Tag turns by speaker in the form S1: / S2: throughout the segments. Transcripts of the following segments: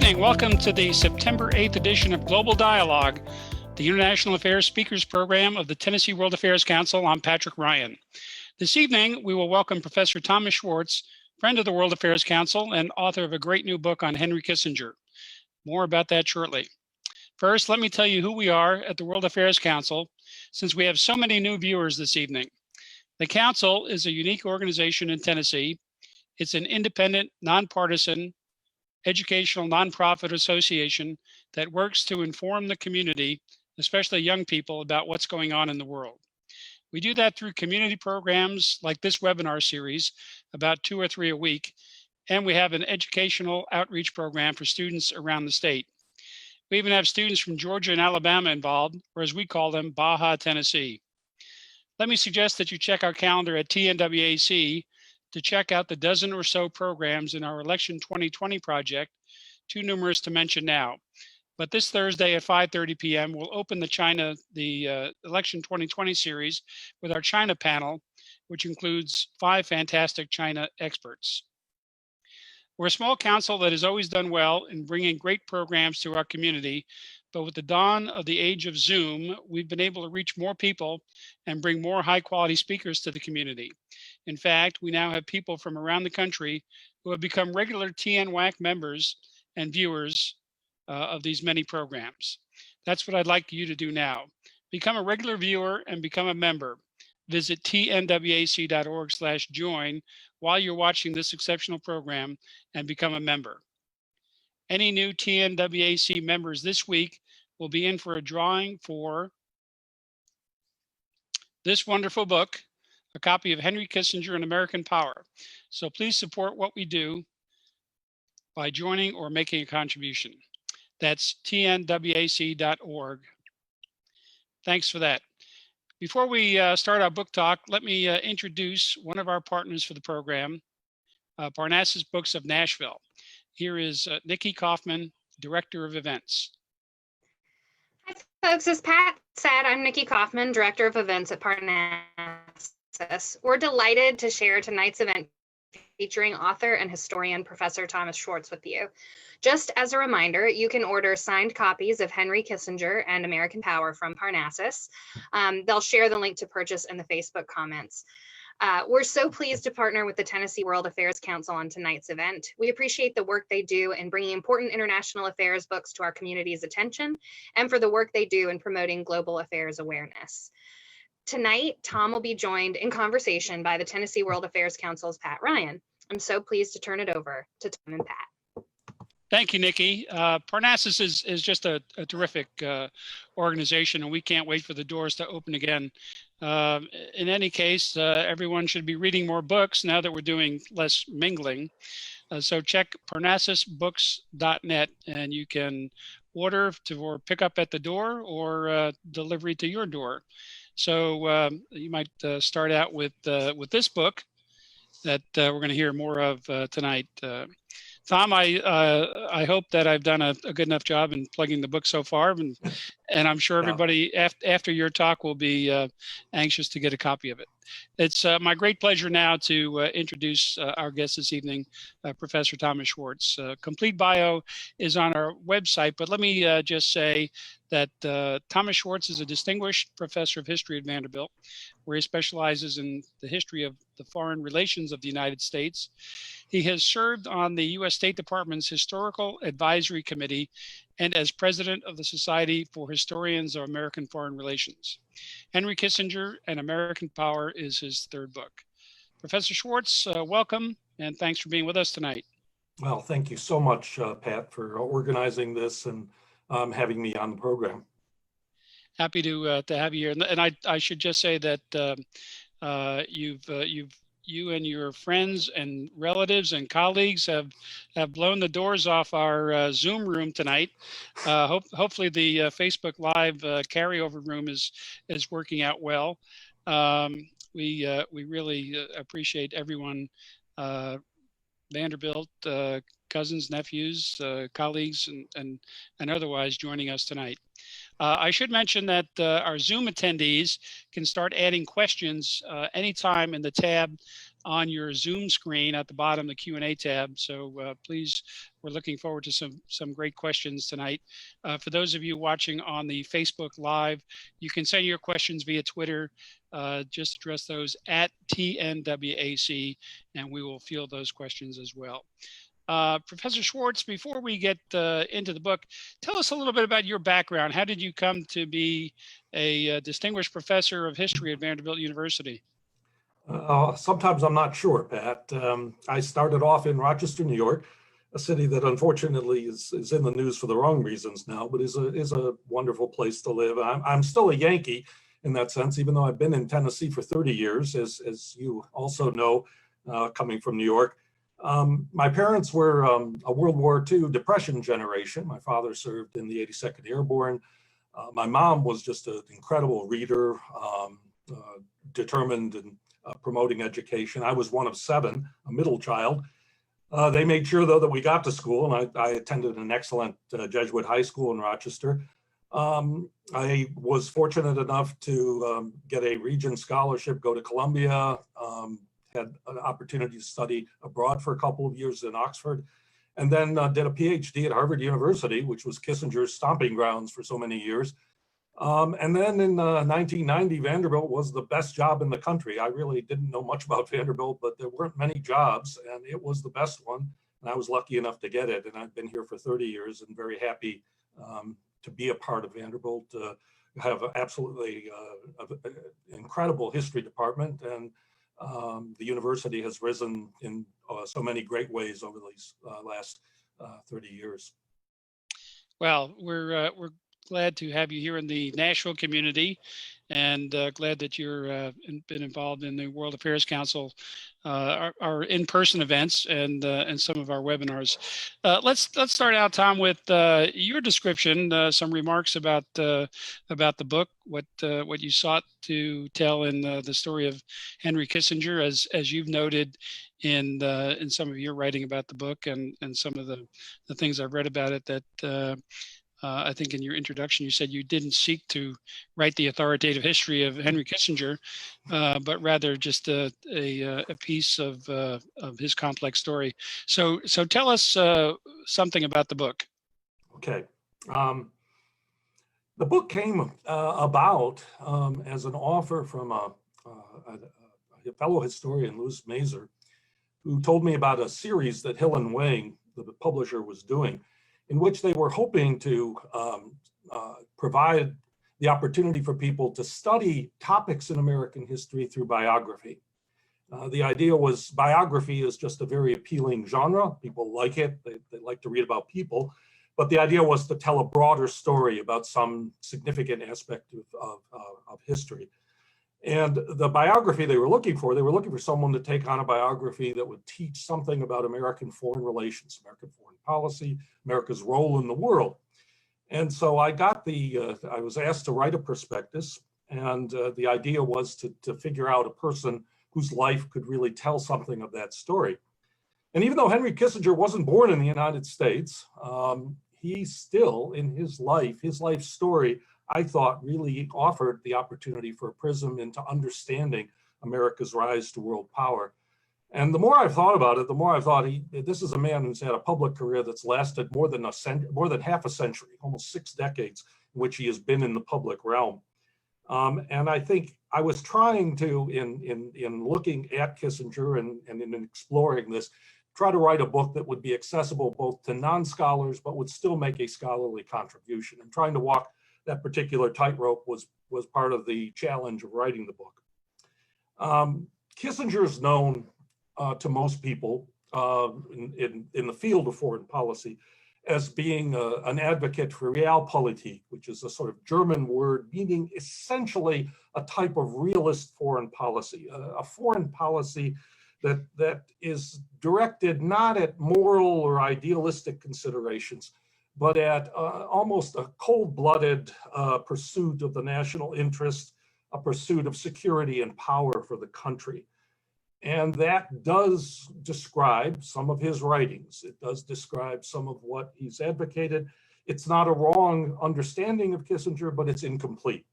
S1: evening. Welcome to the September 8th edition of Global Dialogue, the International Affairs Speakers Program of the Tennessee World Affairs Council. I'm Patrick Ryan. This evening, we will welcome Professor Thomas Schwartz, friend of the World Affairs Council and author of a great new book on Henry Kissinger. More about that shortly. First, let me tell you who we are at the World Affairs Council, since we have so many new viewers this evening. The Council is a unique organization in Tennessee. It's an independent, nonpartisan, educational nonprofit association that works to inform the community, especially young people, about what's going on in the world. We do that through community programs like this webinar series, about 2 or 3 a week, and we have an educational outreach program for students around the state. We even have students from Georgia and Alabama involved, or as we call them, Baja, Tennessee. Let me suggest that you check our calendar at TNWAC to check out the dozen or so programs in our Election 2020 project, too numerous to mention now. But this Thursday at 5:30 p.m., we'll open the Election 2020 series with our China panel, which includes 5 fantastic China experts. We're a small council that has always done well in bringing great programs to our community, but with the dawn of the age of Zoom, we've been able to reach more people and bring more high-quality speakers to the community. In fact, we now have people from around the country who have become regular TNWAC members and viewers of these many programs. That's what I'd like you to do now. Become a regular viewer and become a member. Visit tnwac.org/join while you're watching this exceptional program and become a member. Any new TNWAC members this week will be in for a drawing for this wonderful book, a copy of Henry Kissinger and American Power. So please support what we do by joining or making a contribution. That's tnwac.org. Thanks for that. Before we start our book talk, let me introduce one of our partners for the program, Parnassus Books of Nashville. Here is Nikki Kaufman, Director of Events.
S2: Hi, folks. As Pat said, I'm Nikki Kaufman, Director of Events at Parnassus. We're delighted to share tonight's event featuring author and historian Professor Thomas Schwartz with you. Just as a reminder, you can order signed copies of Henry Kissinger and American Power from Parnassus. They'll share the link to purchase in the Facebook comments. We're so pleased to partner with the Tennessee World Affairs Council on tonight's event. We appreciate the work they do in bringing important international affairs books to our community's attention and for the work they do in promoting global affairs awareness. Tonight, Tom will be joined in conversation by the Tennessee World Affairs Council's Pat Ryan. I'm so pleased to turn it over to Tom and Pat.
S1: Thank you, Nikki. Parnassus is just a terrific organization, and we can't wait for the doors to open again. In any case, everyone should be reading more books now that we're doing less mingling. So check parnassusbooks.net, and you can order or pick up at the door or delivery to your door. So you might start out with this book that we're going to hear more of tonight. Tom, I hope that I've done a good enough job in plugging the book so far, and I'm sure everybody after your talk will be anxious to get a copy of it. It's my great pleasure now to introduce our guest this evening, Professor Thomas Schwartz. Complete bio is on our website, but let me just say that Thomas Schwartz is a distinguished professor of history at Vanderbilt, where he specializes in the history of the foreign relations of the United States. He has served on the U.S. State Department's Historical Advisory Committee and as president of the Society for Historians of American Foreign Relations. Henry Kissinger and American Power is his third book. Professor Schwartz, welcome, and thanks for being with us tonight.
S3: Well, thank you so much, Pat, for organizing this and having me on the program.
S1: Happy to have you here. And I should just say that you and your friends and relatives and colleagues have blown the doors off our Zoom room tonight. Hopefully the Facebook Live carryover room is working out well. We really appreciate everyone, Vanderbilt, cousins, nephews, colleagues, and otherwise joining us tonight. I should mention that our Zoom attendees can start adding questions anytime in the tab on your Zoom screen at the bottom, the Q&A tab. So please, we're looking forward to some great questions tonight. For those of you watching on the Facebook Live, you can send your questions via Twitter. Just address those at TNWAC, and we will field those questions as well. Professor Schwartz, before we get into the book, tell us a little bit about your background. How did you come to be a distinguished professor of history at Vanderbilt University?
S3: Sometimes I'm not sure, Pat. I started off in Rochester, New York, a city that unfortunately is in the news for the wrong reasons now, but is a wonderful place to live. I'm still a Yankee in that sense, even though I've been in Tennessee for 30 years, as you also know, coming from New York. My parents were a World War II Depression generation. My father served in the 82nd Airborne. My mom was just an incredible reader, determined in promoting education. I was one of 7, a middle child. They made sure, though, that we got to school, and I attended an excellent Jesuit high school in Rochester. I was fortunate enough to get a Regent scholarship, go to Columbia, had an opportunity to study abroad for a couple of years in Oxford, and then did a PhD at Harvard University, which was Kissinger's stomping grounds for so many years. And then in 1990, Vanderbilt was the best job in the country. I really didn't know much about Vanderbilt, but there weren't many jobs, and it was the best one. And I was lucky enough to get it. And I've been here for 30 years and very happy to be a part of Vanderbilt. Have absolutely incredible history department, and the university has risen in so many great ways over these last 30 years.
S1: Well, we're glad to have you here in the Nashville community, and glad that you're been involved in the World Affairs Council, our in-person events, and some of our webinars. Let's start out, Tom, with your description, some remarks about the book, what you sought to tell in the story of Henry Kissinger, as you've noted in some of your writing about the book, and some of the things I've read about it that. I think in your introduction, you said you didn't seek to write the authoritative history of Henry Kissinger, but rather just a piece of his complex story. So tell us something about the book.
S3: Okay. The book came about as an offer from a fellow historian, Louis Mazer, who told me about a series that Hill and Wang, the publisher, was doing, in which they were hoping to provide the opportunity for people to study topics in American history through biography. The idea was biography is just a very appealing genre. People like it. They like to read about people. But the idea was to tell a broader story about some significant aspect of history. And the biography they were looking for someone to take on a biography that would teach something about American foreign relations, American foreign policy, America's role in the world. And so I was asked to write a prospectus, and the idea was to figure out a person whose life could really tell something of that story. And even though Henry Kissinger wasn't born in the United States, he still, in his life story, I thought really offered the opportunity for a prism into understanding America's rise to world power. And the more I've thought about it, the more I thought this is a man who's had a public career that's lasted more than half a century, almost 6 decades, in which he has been in the public realm. And I think I was trying to, in looking at Kissinger and in exploring this, try to write a book that would be accessible both to non-scholars, but would still make a scholarly contribution. And trying to walk that particular tightrope was part of the challenge of writing the book. Kissinger is known to most people in the field of foreign policy as being an advocate for realpolitik, which is a sort of German word meaning essentially a type of realist foreign policy, a foreign policy that is directed not at moral or idealistic considerations, but at almost a cold-blooded pursuit of the national interest, a pursuit of security and power for the country. And that does describe some of his writings. It does describe some of what he's advocated. It's not a wrong understanding of Kissinger, but it's incomplete.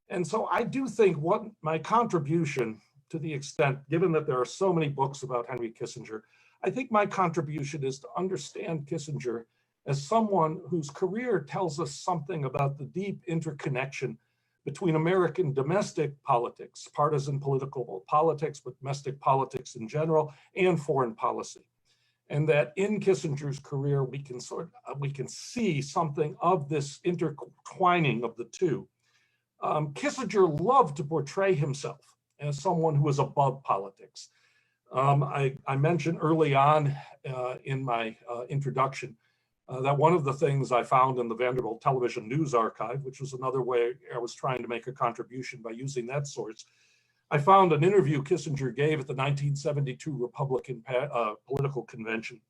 S3: And so I do think what my contribution to the extent, given that there are so many books about Henry Kissinger, I think my contribution is to understand Kissinger as someone whose career tells us something about the deep interconnection between American domestic politics, partisan political politics, but domestic politics in general, and foreign policy. And that in Kissinger's career, we can see something of this intertwining of the two. Kissinger loved to portray himself as someone who was above politics. I mentioned early on in my introduction that one of the things I found in the Vanderbilt Television News Archive, which was another way I was trying to make a contribution by using that source, I found an interview Kissinger gave at the 1972 Republican political convention.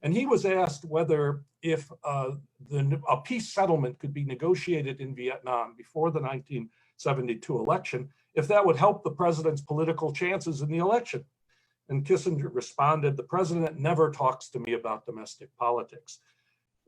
S3: And he was asked whether if a peace settlement could be negotiated in Vietnam before the 1972 election, if that would help the president's political chances in the election. And Kissinger responded, "The president never talks to me about domestic politics."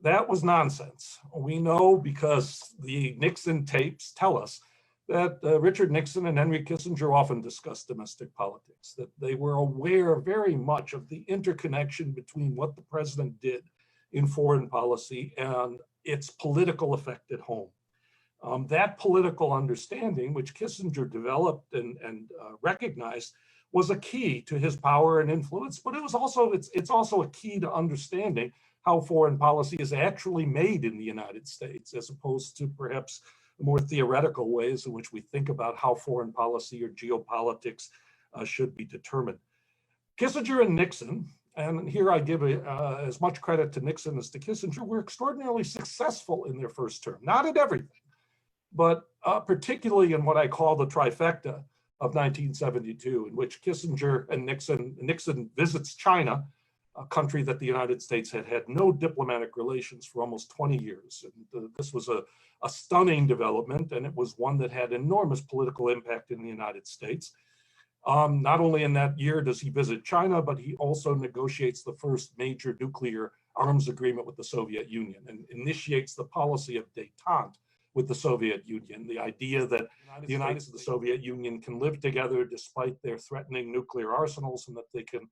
S3: That was nonsense. We know because the Nixon tapes tell us that Richard Nixon and Henry Kissinger often discussed domestic politics, that they were aware very much of the interconnection between what the president did in foreign policy and its political effect at home. That political understanding, which Kissinger developed and recognized, was a key to his power and influence, but it was also it's also a key to understanding how foreign policy is actually made in the United States, as opposed to perhaps more theoretical ways in which we think about how foreign policy or geopolitics should be determined. Kissinger and Nixon, and here I give as much credit to Nixon as to Kissinger, were extraordinarily successful in their first term, not in everything, but particularly in what I call the trifecta of 1972, in which Kissinger and Nixon visits China, a country that the United States had had no diplomatic relations for almost 20 years. And this was a stunning development, and it was one that had enormous political impact in the United States. Not only in that year does he visit China, but he also negotiates the first major nuclear arms agreement with the Soviet Union and initiates the policy of détente with the Soviet Union, the idea that the United States and the Soviet Union can live together despite their threatening nuclear arsenals, and that they can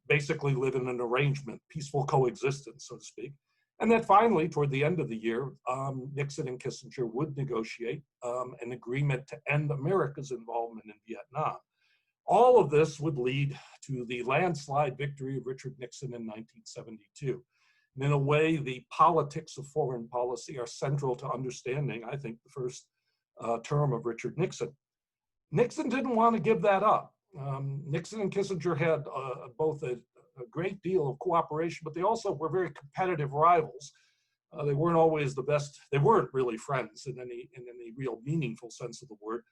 S3: basically live in an arrangement, peaceful coexistence, so to speak. And that finally, toward the end of the year, Nixon and Kissinger would negotiate an agreement to end America's involvement in Vietnam. All of this would lead to the landslide victory of Richard Nixon in 1972. And in a way, the politics of foreign policy are central to understanding, I think, the first term of Richard Nixon. Nixon didn't want to give that up. Nixon and Kissinger had both a great deal of cooperation, but they also were very competitive rivals. They weren't always the best. They weren't really friends in any real meaningful sense of the word.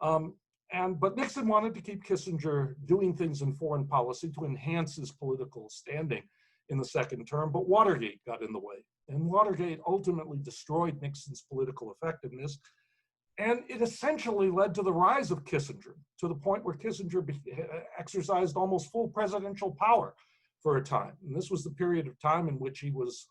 S3: But Nixon wanted to keep Kissinger doing things in foreign policy to enhance his political standing in the second term, but Watergate got in the way. And Watergate ultimately destroyed Nixon's political effectiveness. And it essentially led to the rise of Kissinger, to the point where Kissinger exercised almost full presidential power for a time. And this was the period of time in which he was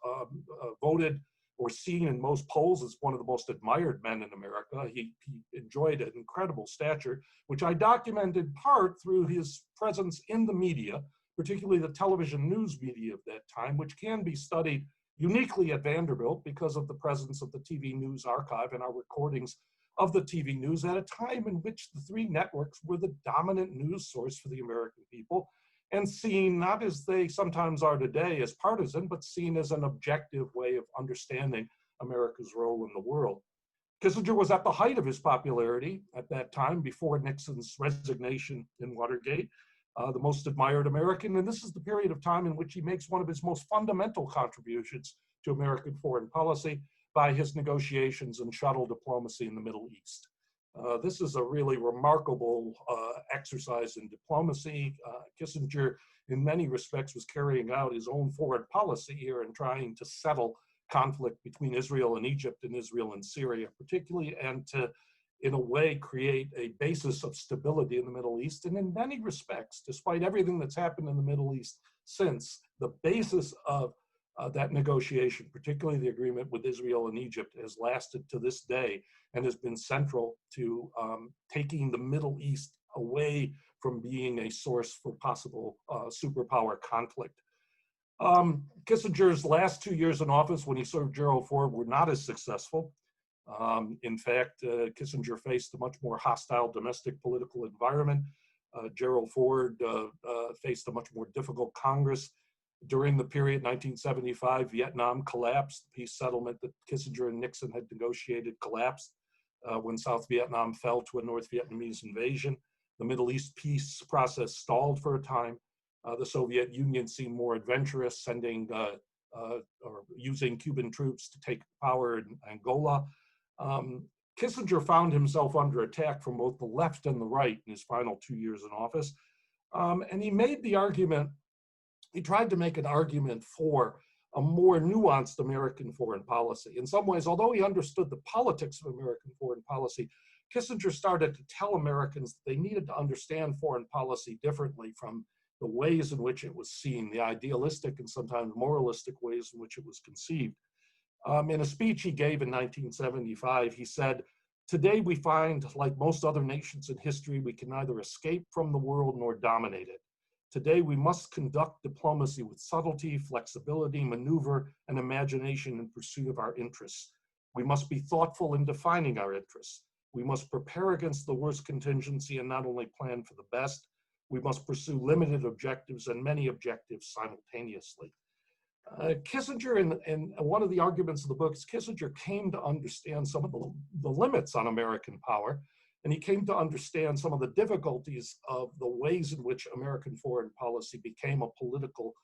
S3: voted or seen in most polls as one of the most admired men in America. He enjoyed an incredible stature, which I documented in part through his presence in the media, particularly the television news media of that time, which can be studied uniquely at Vanderbilt because of the presence of the TV News Archive and our recordings of the TV news at a time in which the three networks were the dominant news source for the American people, and seen not as they sometimes are today as partisan, but seen as an objective way of understanding America's role in the world. Kissinger was at the height of his popularity at that time, before Nixon's resignation in Watergate, the most admired American, and this is the period of time in which he makes one of his most fundamental contributions to American foreign policy by his negotiations and shuttle diplomacy in the Middle East. This is a really remarkable exercise in diplomacy. Kissinger, in many respects, was carrying out his own foreign policy here and trying to settle conflict between Israel and Egypt and Israel and Syria particularly, and to, in a way, create a basis of stability in the Middle East. And in many respects, despite everything that's happened in the Middle East since, the basis of that negotiation, particularly the agreement with Israel and Egypt, has lasted to this day and has been central to taking the Middle East away from being a source for possible superpower conflict. Kissinger's last 2 years in office when he served Gerald Ford were not as successful. In fact, Kissinger faced a much more hostile domestic political environment. Gerald Ford faced a much more difficult Congress. During the period 1975, Vietnam collapsed. The peace settlement that Kissinger and Nixon had negotiated collapsed when South Vietnam fell to a North Vietnamese invasion. The Middle East peace process stalled for a time. The Soviet Union seemed more adventurous, sending or using Cuban troops to take power in Angola. Kissinger found himself under attack from both the left and the right in his final 2 years in office. And he made the argument, he tried to make an argument for a more nuanced American foreign policy. In some ways, although he understood the politics of American foreign policy, Kissinger started to tell Americans that they needed to understand foreign policy differently from the ways in which it was seen, the idealistic and sometimes moralistic ways in which it was conceived. In a speech he gave in 1975, he said, "Today we find, like most other nations in history, we can neither escape from the world nor dominate it. Today we must conduct diplomacy with subtlety, flexibility, maneuver, and imagination in pursuit of our interests. We must be thoughtful in defining our interests. We must prepare against the worst contingency and not only plan for the best. We must pursue limited objectives and many objectives simultaneously." Kissinger, and one of the arguments of the book is Kissinger came to understand some of the limits on American power, and he came to understand some of the difficulties of the ways in which American foreign policy became a political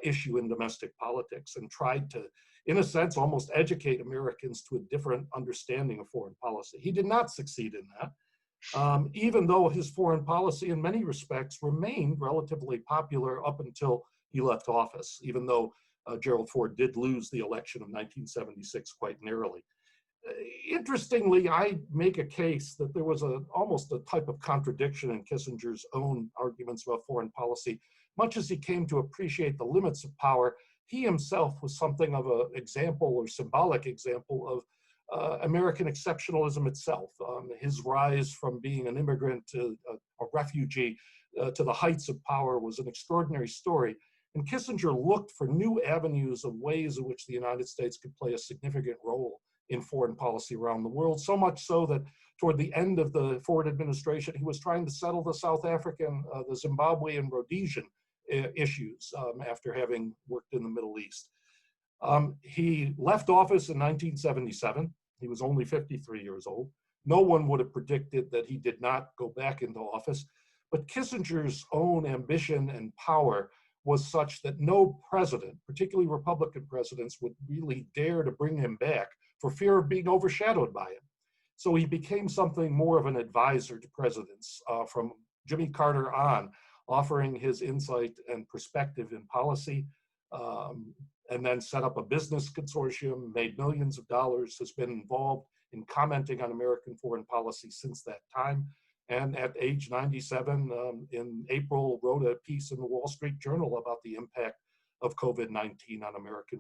S3: issue in domestic politics, and tried to, in a sense, almost educate Americans to a different understanding of foreign policy. He did not succeed in that. Even though his foreign policy in many respects remained relatively popular up until he left office, even though Gerald Ford did lose the election of 1976 quite narrowly. Interestingly, I make a case that there was almost a type of contradiction in Kissinger's own arguments about foreign policy. Much as he came to appreciate the limits of power, he himself was something of an example or symbolic example of American exceptionalism itself. His rise from being an immigrant to a refugee to the heights of power was an extraordinary story. And Kissinger looked for new avenues of ways in which the United States could play a significant role in foreign policy around the world, so much so that toward the end of the Ford administration, he was trying to settle the South African, the Zimbabwean, Rhodesian issues after having worked in the Middle East. He left office in 1977. He was only 53 years old. No one would have predicted that he did not go back into office, but Kissinger's own ambition and power was such that no president, particularly Republican presidents, would really dare to bring him back for fear of being overshadowed by him. So he became something more of an advisor to presidents from Jimmy Carter on, offering his insight and perspective in policy, and then set up a business consortium, made millions of dollars, has been involved in commenting on American foreign policy since that time. And at age 97, in April, wrote a piece in the Wall Street Journal about the impact of COVID-19 on American,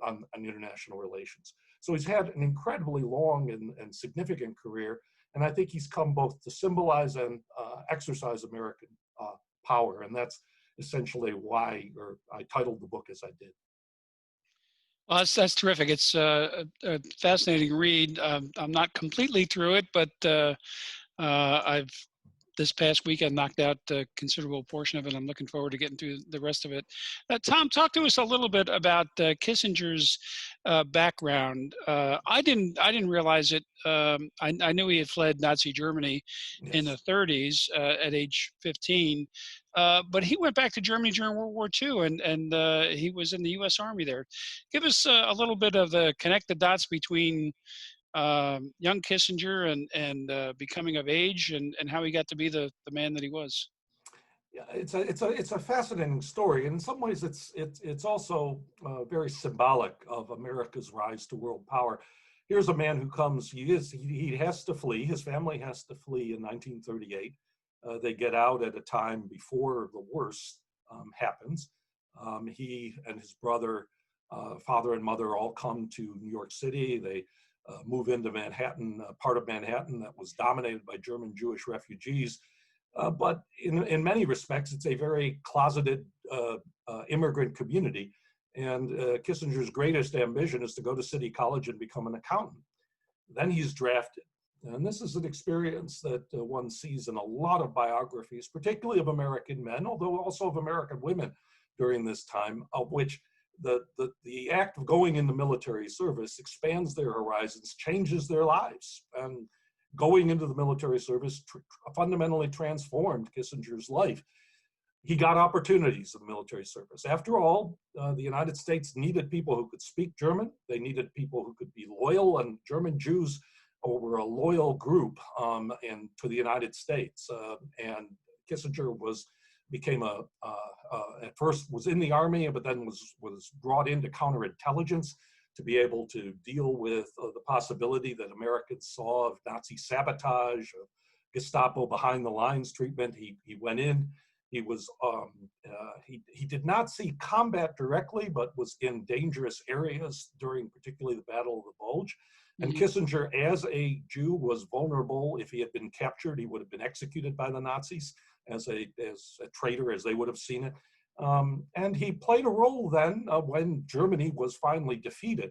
S3: on international relations. So he's had an incredibly long and significant career. And I think he's come both to symbolize and exercise American power. And that's essentially why, or I titled the book as I did.
S1: Well, that's terrific. It's a fascinating read. I'm not completely through it, but I've this past weekend knocked out a considerable portion of it. I'm looking forward to getting through the rest of it. Tom, talk to us a little bit about Kissinger's background. I didn't realize it. I knew he had fled Nazi Germany in the 30s at age 15, but he went back to Germany during World War II, and he was in the U.S. Army there. Give us a little bit of the connect the dots between young Kissinger and becoming of age, and how he got to be the man that he was.
S3: Yeah, it's a fascinating story, and in some ways it's also very symbolic of America's rise to world power. Here's a man who comes. He has to flee. His family has to flee in 1938. They get out at a time before the worst happens. He and his brother, father and mother, all come to New York City. They move into Manhattan, part of Manhattan that was dominated by German Jewish refugees. But in many respects, it's a very closeted immigrant community. And Kissinger's greatest ambition is to go to City College and become an accountant. Then he's drafted. And this is an experience that one sees in a lot of biographies, particularly of American men, although also of American women during this time, of which the act of going into military service expands their horizons, changes their lives. And going into the military service fundamentally transformed Kissinger's life. He got opportunities in the military service. After all, the United States needed people who could speak German. They needed people who could be loyal, and German Jews were a loyal group and to the United States. And Kissinger became at first was in the army, but then was brought into counterintelligence to be able to deal with the possibility that Americans saw of Nazi sabotage, of Gestapo behind the lines treatment. He went in. He was he did not see combat directly, but was in dangerous areas during particularly the Battle of the Bulge. And Kissinger, as a Jew, was vulnerable. If he had been captured, he would have been executed by the Nazis as a traitor, as they would have seen it. And he played a role then when Germany was finally defeated.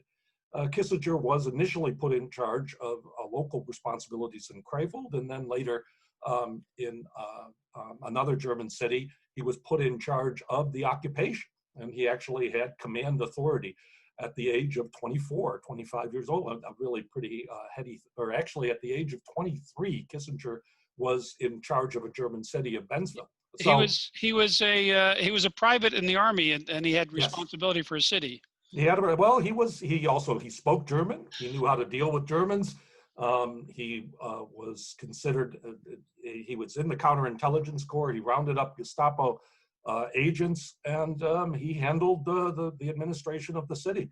S3: Kissinger was initially put in charge of local responsibilities in Krefeld, and then later in another German city, he was put in charge of the occupation. And he actually had command authority at the age of 24, 25 years old, a really pretty heady, or actually at the age of 23, Kissinger was in charge of a German city of Bensville. So,
S1: he was a private in the army, and he had responsibility for a city.
S3: He spoke German. He knew how to deal with Germans. He was considered, he was in the counterintelligence corps. He rounded up Gestapo agents, and he handled the administration of the city.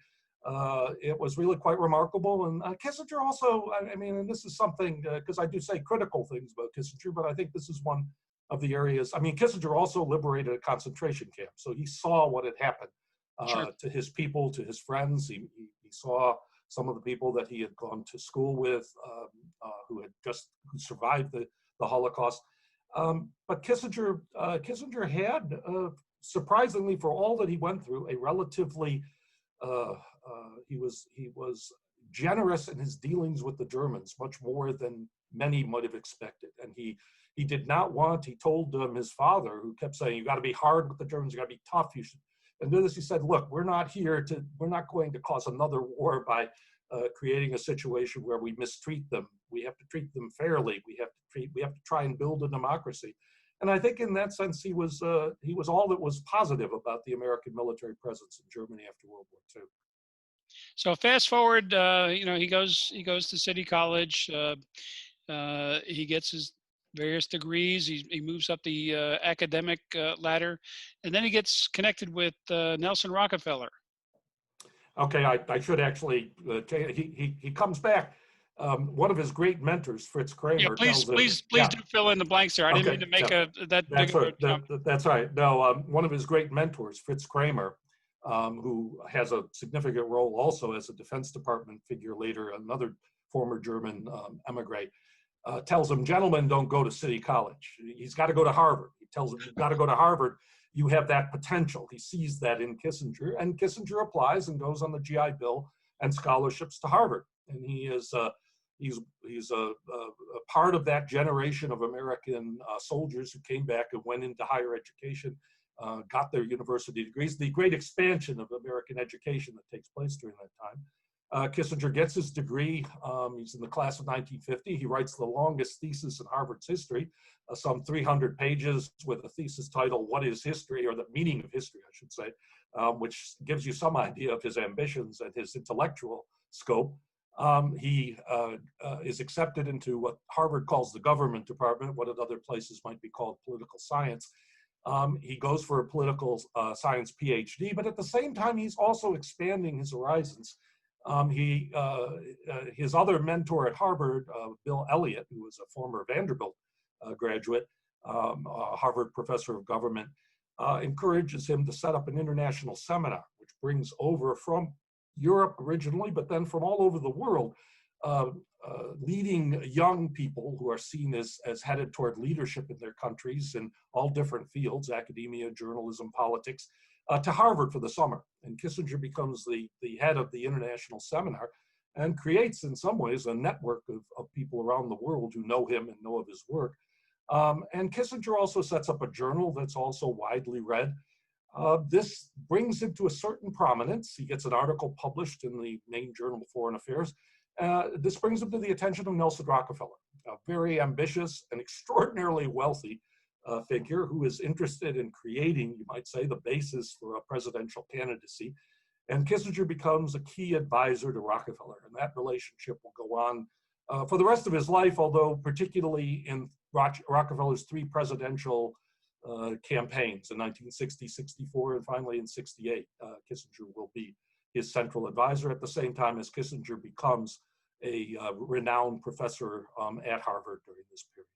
S3: It was really quite remarkable. And Kissinger also, I mean, and this is something, because I do say critical things about Kissinger, but I think this is one of the areas. I mean, Kissinger also liberated a concentration camp. So he saw what had happened to his people, to his friends. He saw some of the people that he had gone to school with, who survived the Holocaust. But Kissinger had, surprisingly, for all that he went through, a relatively he was generous in his dealings with the Germans, much more than many might have expected. And he did not want. He told his father, who kept saying, "You got to be hard with the Germans. You got to be tough. You should." And then he said, "Look, we're not going to cause another war by creating a situation where we mistreat them. We have to treat them fairly. We have to try and build a democracy." And I think in that sense, he was all that was positive about the American military presence in Germany after World War II.
S1: So fast forward, he goes to City College. He gets his various degrees. He moves up the academic ladder, and then he gets connected with Nelson Rockefeller.
S3: Okay, I should actually he comes back. One of his great mentors, Fritz Kramer.
S1: Yeah, please do fill in the blanks there. I didn't mean to make that big of a jump.
S3: That's right. No, one of his great mentors, Fritz Kramer, who has a significant role also as a Defense Department figure later, another former German emigre, tells him, "Gentlemen, don't go to City College. He's got to go to Harvard." He tells him, "You've got to go to Harvard. You have that potential." He sees that in Kissinger, and Kissinger applies and goes on the GI Bill and scholarships to Harvard. And he is he's a part of that generation of American soldiers who came back and went into higher education, got their university degrees. The great expansion of American education that takes place during that time. Kissinger gets his degree. He's in the class of 1950. He writes the longest thesis in Harvard's history, some 300 pages, with a thesis title, "What is History?" or the meaning of history, I should say, which gives you some idea of his ambitions and his intellectual scope. He is accepted into what Harvard calls the government department, what at other places might be called political science. He goes for a political science PhD, but at the same time, he's also expanding his horizons. His other mentor at Harvard, Bill Elliott, who was a former Vanderbilt graduate, Harvard professor of government, encourages him to set up an international seminar, which brings over from Europe originally, but then from all over the world, leading young people who are seen as headed toward leadership in their countries in all different fields, academia, journalism, politics, to Harvard for the summer. And Kissinger becomes the head of the international seminar and creates, in some ways, a network of people around the world who know him and know of his work. And Kissinger also sets up a journal that's also widely read. This brings him to a certain prominence. He gets an article published in the main journal of Foreign Affairs. This brings him to the attention of Nelson Rockefeller, a very ambitious and extraordinarily wealthy figure who is interested in creating, you might say, the basis for a presidential candidacy. And Kissinger becomes a key advisor to Rockefeller, and that relationship will go on for the rest of his life, although particularly in Rockefeller's 3 presidential campaigns in 1960, 64, and finally in 68. Kissinger will be his central advisor at the same time as Kissinger becomes a renowned professor at Harvard during this period.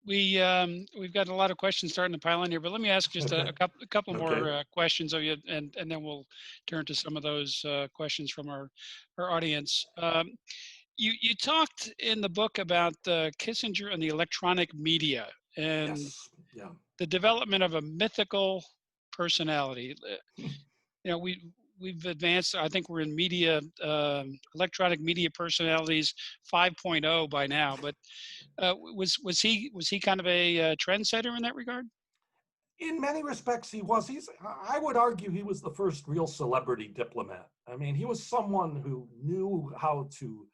S1: We've got a lot of questions starting to pile in here, but let me ask just
S3: Okay.
S1: a couple
S3: Okay.
S1: more questions of you, and then we'll turn to some of those questions from our audience. You talked in the book about Kissinger and the electronic media and
S3: Yes. Yeah.
S1: the development of a mythical personality. We've advanced. I think we're in media, electronic media personalities 5.0 by now. But was he kind of a trendsetter in that regard?
S3: In many respects, he was. I would argue he was the first real celebrity diplomat. I mean, he was someone who knew how to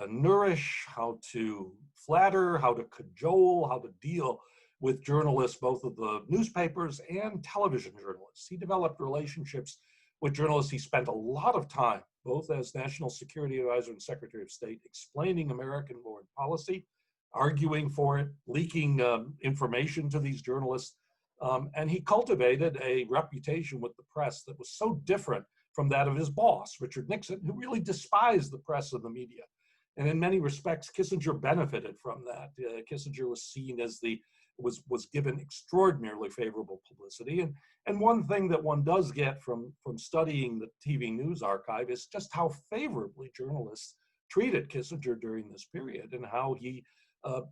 S3: nourish, how to flatter, how to cajole, how to deal with journalists, both of the newspapers and television journalists. He developed relationships with journalists. He spent a lot of time, both as National Security Advisor and Secretary of State, explaining American foreign policy, arguing for it, leaking information to these journalists. And he cultivated a reputation with the press that was so different from that of his boss, Richard Nixon, who really despised the press and the media. And in many respects, Kissinger benefited from that. Kissinger was seen as was given extraordinarily favorable publicity. And one thing that one does get from studying the TV news archive is just how favorably journalists treated Kissinger during this period, and how he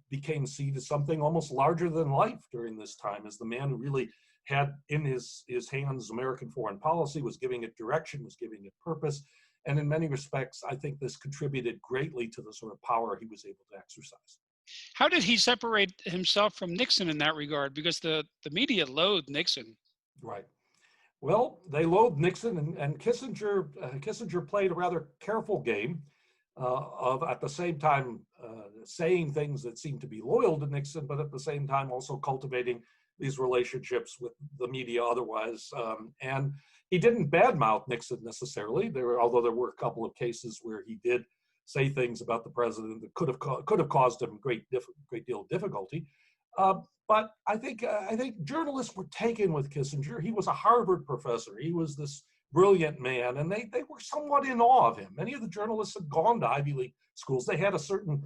S3: became seen as something almost larger than life during this time, as the man who really had in his hands American foreign policy, was giving it direction, was giving it purpose. And in many respects, I think this contributed greatly to the sort of power he was able to exercise.
S1: How did he separate himself from Nixon in that regard? Because the media loathed Nixon.
S3: Right. Well, they loathed Nixon, and Kissinger played a rather careful game of, at the same time, saying things that seemed to be loyal to Nixon, but at the same time also cultivating these relationships with the media otherwise. And he didn't badmouth Nixon necessarily, although there were a couple of cases where he did say things about the president that could have caused him a great deal of difficulty. But I think journalists were taken with Kissinger. He was a Harvard professor. He was this brilliant man, and they were somewhat in awe of him. Many of the journalists had gone to Ivy League schools. They had a certain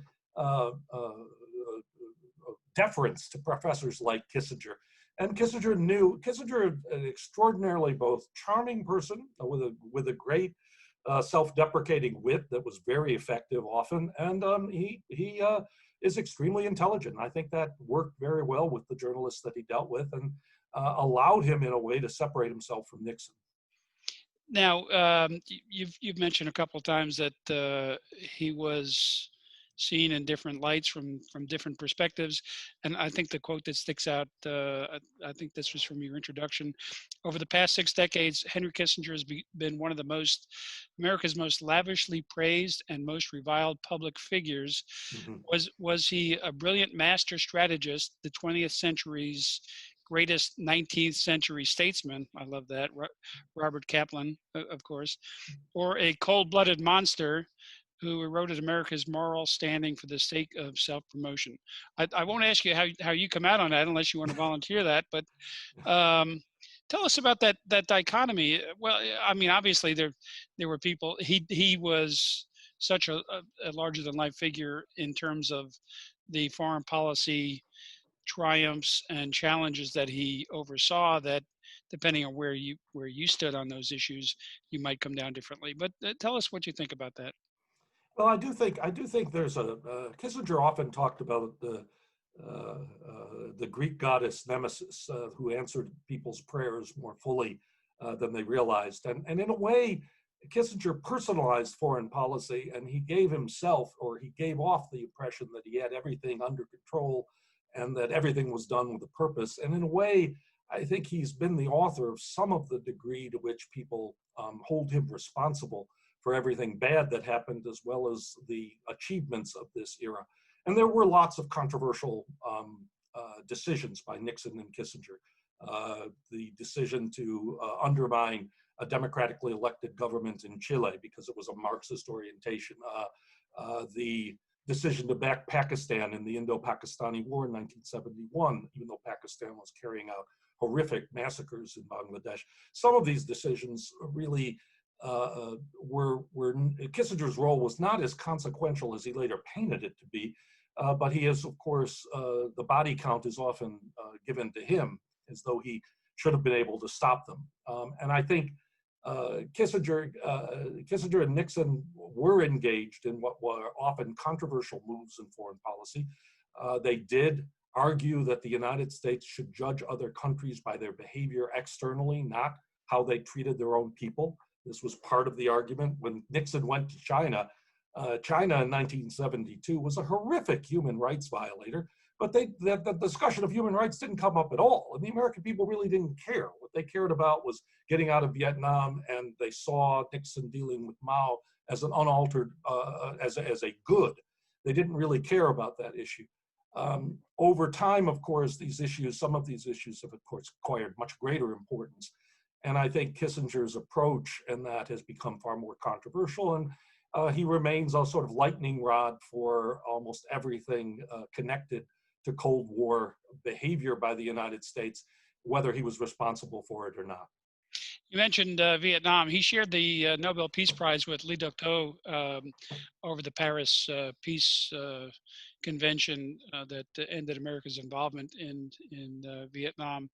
S3: deference to professors like Kissinger. And Kissinger, an extraordinarily both charming person with a great self-deprecating wit that was very effective often, and he is extremely intelligent. I think that worked very well with the journalists that he dealt with, and allowed him in a way to separate himself from Nixon.
S1: Now, you've mentioned a couple of times that he was seen in different lights from different perspectives, and I think the quote that sticks out, I think this was from your introduction: over the past 6 decades, Henry Kissinger has been one of America's most lavishly praised and most reviled public figures. Mm-hmm. Was he a brilliant master strategist, the 20th century's greatest 19th century statesman? I love that. Robert Kaplan, of course. Or a cold-blooded monster who eroded America's moral standing for the sake of self-promotion? I won't ask you how you come out on that unless you want to volunteer that, but tell us about that dichotomy. Well, I mean, obviously there were people, he was such a larger-than-life figure in terms of the foreign policy triumphs and challenges that he oversaw, that depending on where you stood on those issues, you might come down differently. But tell us what you think about that.
S3: Well, I do think there's Kissinger often talked about the Greek goddess Nemesis, who answered people's prayers more fully than they realized. And in a way, Kissinger personalized foreign policy, and he gave himself, or he gave off the impression that he had everything under control and that everything was done with a purpose. And in a way, I think he's been the author of some of the degree to which people hold him responsible for everything bad that happened, as well as the achievements of this era. And there were lots of controversial decisions by Nixon and Kissinger. The decision to undermine a democratically elected government in Chile because it was a Marxist orientation. The decision to back Pakistan in the Indo-Pakistani War in 1971, even though Pakistan was carrying out horrific massacres in Bangladesh. Some of these decisions really Kissinger's role was not as consequential as he later painted it to be, but he is, of course, the body count is often given to him as though he should have been able to stop them. And I think Kissinger and Nixon were engaged in what were often controversial moves in foreign policy. They did argue that the United States should judge other countries by their behavior externally, not how they treated their own people. This was part of the argument. When Nixon went to China, China in 1972 was a horrific human rights violator, but the discussion of human rights didn't come up at all. And the American people really didn't care. What they cared about was getting out of Vietnam, and they saw Nixon dealing with Mao as an unaltered, as a good. They didn't really care about that issue. Over time, of course, some of these issues have, of course, acquired much greater importance. And I think Kissinger's approach in that has become far more controversial, and he remains a sort of lightning rod for almost everything connected to Cold War behavior by the United States, whether he was responsible for it or not.
S1: You mentioned Vietnam. He shared the Nobel Peace Prize with Lee Duc-Tho over the Paris Peace Convention that ended America's involvement in Vietnam.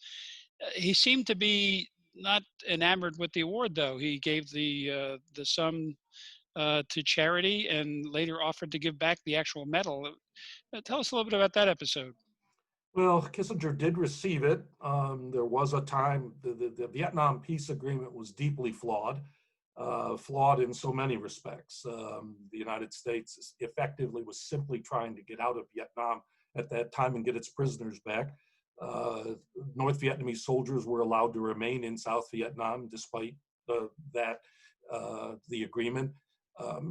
S1: He seemed to be not enamored with the award, though. He gave the sum to charity and later offered to give back the actual medal. Tell us a little bit about that episode.
S3: Well, Kissinger did receive it. There was a time, the Vietnam peace agreement was deeply flawed in so many respects. The United States effectively was simply trying to get out of Vietnam at that time and get its prisoners back. North Vietnamese soldiers were allowed to remain in South Vietnam despite the agreement.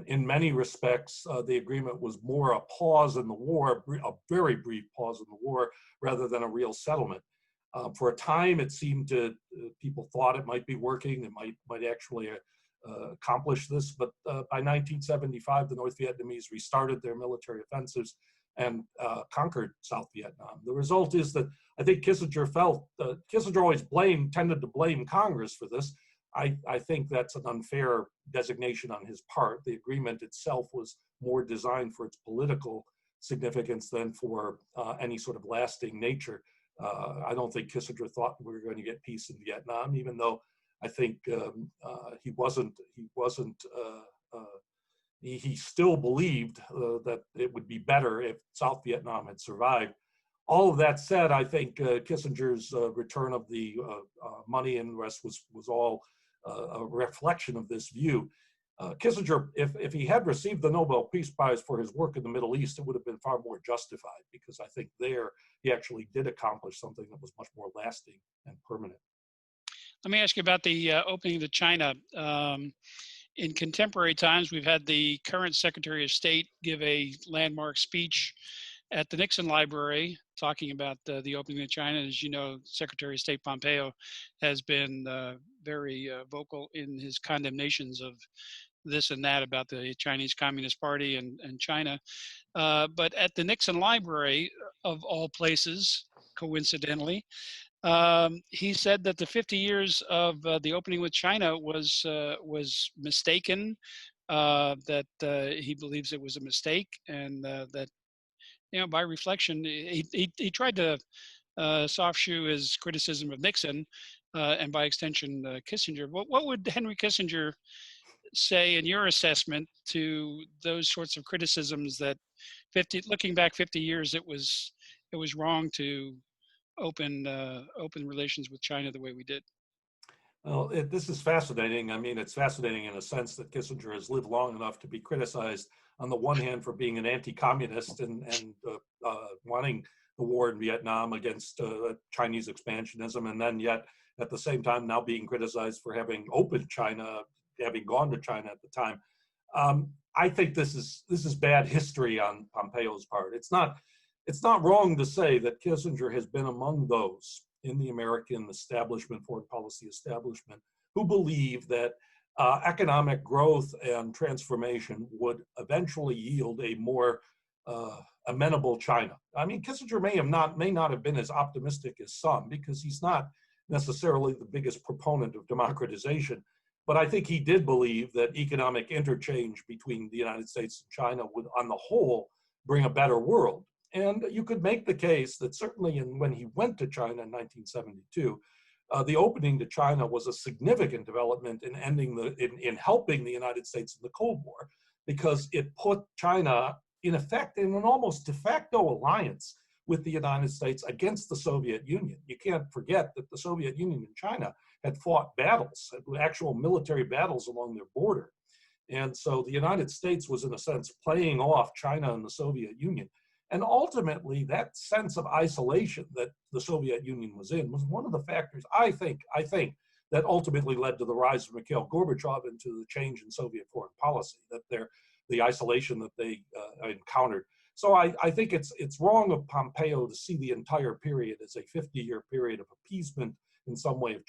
S3: In many respects, the agreement was more a pause in the war, a very brief pause in the war, rather than a real settlement. For a time, it seemed to people thought it might be working, it might actually accomplish this. But by 1975, the North Vietnamese restarted their military offensives and conquered South Vietnam. The result is that I think Kissinger always tended to blame Congress for this. I think that's an unfair designation on his part. The agreement itself was more designed for its political significance than for any sort of lasting nature. I don't think Kissinger thought we were going to get peace in Vietnam, even though I think he still believed that it would be better if South Vietnam had survived. All of that said, I think Kissinger's return of the money and the rest was all a reflection of this view. Kissinger, if he had received the Nobel Peace Prize for his work in the Middle East, it would have been far more justified, because I think there he actually did accomplish something that was much more lasting and permanent.
S1: Let me ask you about the opening to China. In contemporary times, we've had the current Secretary of State give a landmark speech at the Nixon Library talking about the opening of China. As you know, Secretary of State Pompeo has been very vocal in his condemnations of this and that about the Chinese Communist Party and China. But at the Nixon Library, of all places, coincidentally, he said that the 50 years of the opening with China was mistaken, that he believes it was a mistake, and that, by reflection, he tried to soft shoe his criticism of Nixon, and by extension, Kissinger. What would Henry Kissinger say in your assessment to those sorts of criticisms that looking back 50 years, it was wrong to open relations with China the way we did?
S3: Well, this is fascinating. I mean, it's fascinating in a sense that Kissinger has lived long enough to be criticized on the one hand for being an anti-communist and wanting the war in Vietnam against Chinese expansionism, and then yet at the same time now being criticized for having opened China, having gone to China at the time. I think this is bad history on Pompeo's part. It's not wrong to say that Kissinger has been among those in the American establishment, foreign policy establishment, who believe that economic growth and transformation would eventually yield a more amenable China. I mean, Kissinger may not have been as optimistic as some, because he's not necessarily the biggest proponent of democratization, but I think he did believe that economic interchange between the United States and China would, on the whole, bring a better world. And you could make the case that certainly when he went to China in 1972, the opening to China was a significant development in in helping the United States in the Cold War, because it put China in effect in an almost de facto alliance with the United States against the Soviet Union. You can't forget that the Soviet Union and China had fought battles, actual military battles along their border. And so the United States was, in a sense, playing off China and the Soviet Union. And ultimately, that sense of isolation that the Soviet Union was in was one of the factors, I think, that ultimately led to the rise of Mikhail Gorbachev and to the change in Soviet foreign policy, the isolation that they encountered. So I think it's wrong of Pompeo to see the entire period as a 50-year period of appeasement in some way of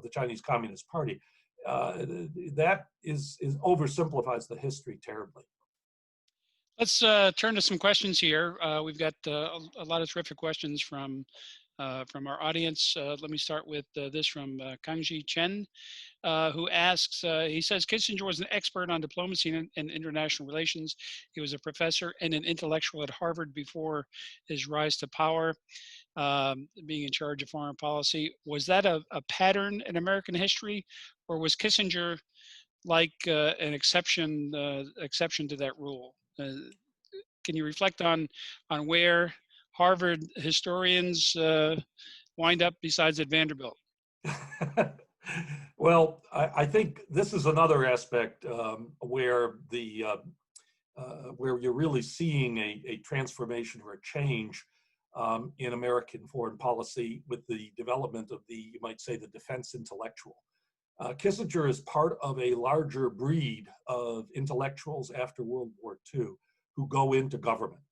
S3: the Chinese Communist Party. That oversimplifies the history terribly.
S1: Let's turn to some questions here. We've got a lot of terrific questions from our audience. Let me start with this from Kangji Chen, who asks, he says, Kissinger was an expert on diplomacy and international relations. He was a professor and an intellectual at Harvard before his rise to power, being in charge of foreign policy. Was that a pattern in American history, or was Kissinger like an exception to that rule? Can you reflect on where Harvard historians wind up besides at Vanderbilt?
S3: Well, I think this is another aspect where where you're really seeing a transformation or a change in American foreign policy with the development of you might say, the defense intellectual. Kissinger is part of a larger breed of intellectuals after World War II who go into government.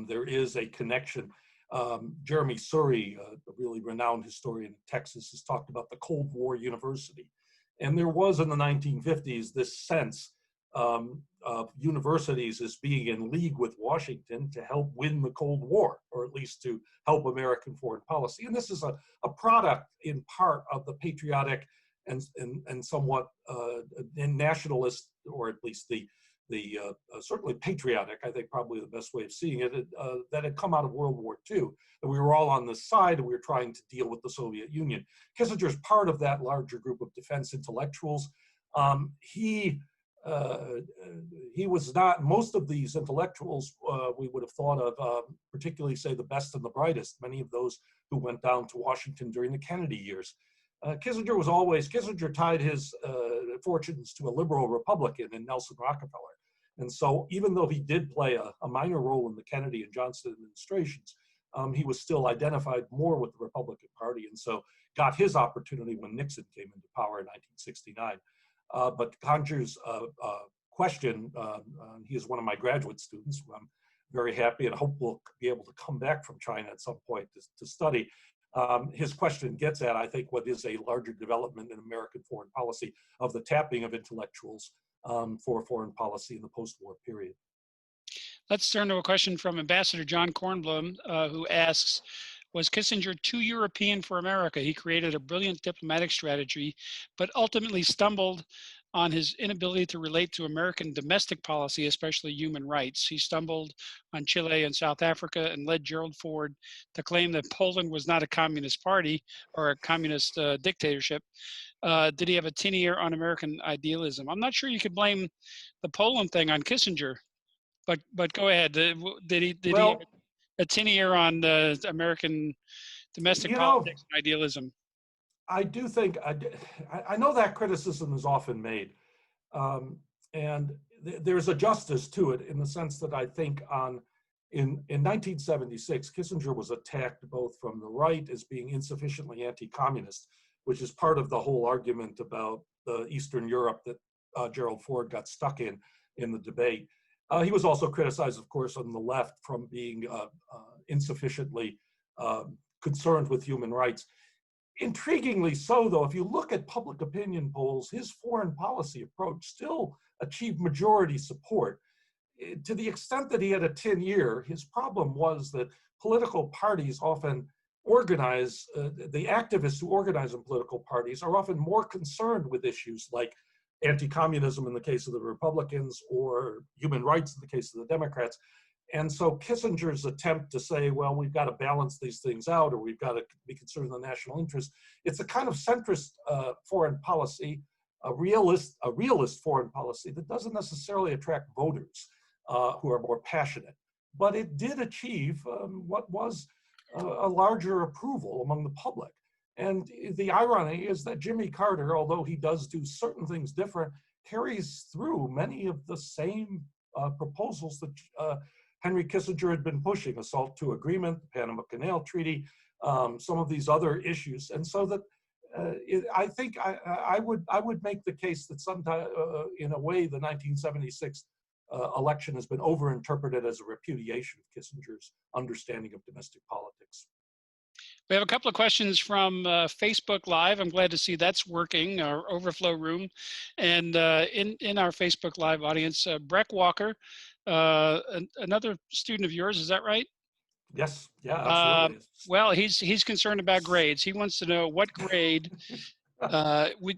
S3: There is a connection. Jeremy Surrey, a really renowned historian in Texas, has talked about the Cold War University. And there was in the 1950s this sense of universities as being in league with Washington to help win the Cold War, or at least to help American foreign policy. And this is a product in part of the patriotic and somewhat nationalist, or at least the certainly patriotic, I think probably the best way of seeing it, that had come out of World War II, that we were all on this side and we were trying to deal with the Soviet Union. Kissinger is part of that larger group of defense intellectuals. He was not, most of these intellectuals we would have thought of, particularly say the best and the brightest, many of those who went down to Washington during the Kennedy years. Kissinger tied his fortunes to a liberal Republican in Nelson Rockefeller. And so even though he did play a minor role in the Kennedy and Johnson administrations, he was still identified more with the Republican Party, and so got his opportunity when Nixon came into power in 1969. But Kanger's question, he is one of my graduate students, who I'm very happy and hope will be able to come back from China at some point to study. His question gets at, I think, what is a larger development in American foreign policy of the tapping of intellectuals for foreign policy in the post-war period.
S1: Let's turn to a question from Ambassador John Kornblum, who asks, was Kissinger too European for America? He created a brilliant diplomatic strategy, but ultimately stumbled on his inability to relate to American domestic policy, especially human rights. He stumbled on Chile and South Africa and led Gerald Ford to claim that Poland was not a communist party or a communist dictatorship. Did he have a tin ear on American idealism? I'm not sure you could blame the Poland thing on Kissinger, but go ahead. Did he have a tin ear on American domestic politics and idealism?
S3: I do think, I know that criticism is often made. And there's a justice to it in the sense that I think in 1976, Kissinger was attacked both from the right as being insufficiently anti-communist, which is part of the whole argument about Eastern Europe that Gerald Ford got stuck in the debate. He was also criticized, of course, on the left from being insufficiently concerned with human rights. Intriguingly so, though, if you look at public opinion polls, his foreign policy approach still achieved majority support. To the extent that he had a tin ear, his problem was that political parties often organize, the activists who organize in political parties are often more concerned with issues like anti-communism in the case of the Republicans or human rights in the case of the Democrats. And so Kissinger's attempt to say, well, we've got to balance these things out, or we've got to be concerned with the national interest, it's a kind of centrist foreign policy, a realist foreign policy that doesn't necessarily attract voters who are more passionate. But it did achieve what was a larger approval among the public. And the irony is that Jimmy Carter, although he does do certain things different, carries through many of the same proposals that Henry Kissinger had been pushing: assault to agreement, the Panama Canal Treaty, some of these other issues. And so that I think I would make the case that sometimes, in a way, the 1976 election has been overinterpreted as a repudiation of Kissinger's understanding of domestic politics.
S1: We have a couple of questions from Facebook Live. I'm glad to see that's working, our overflow room. And in our Facebook Live audience, Breck Walker, another student of yours, is that right?
S3: Yes, yeah, absolutely.
S1: Well, he's concerned about grades. He wants to know what grade,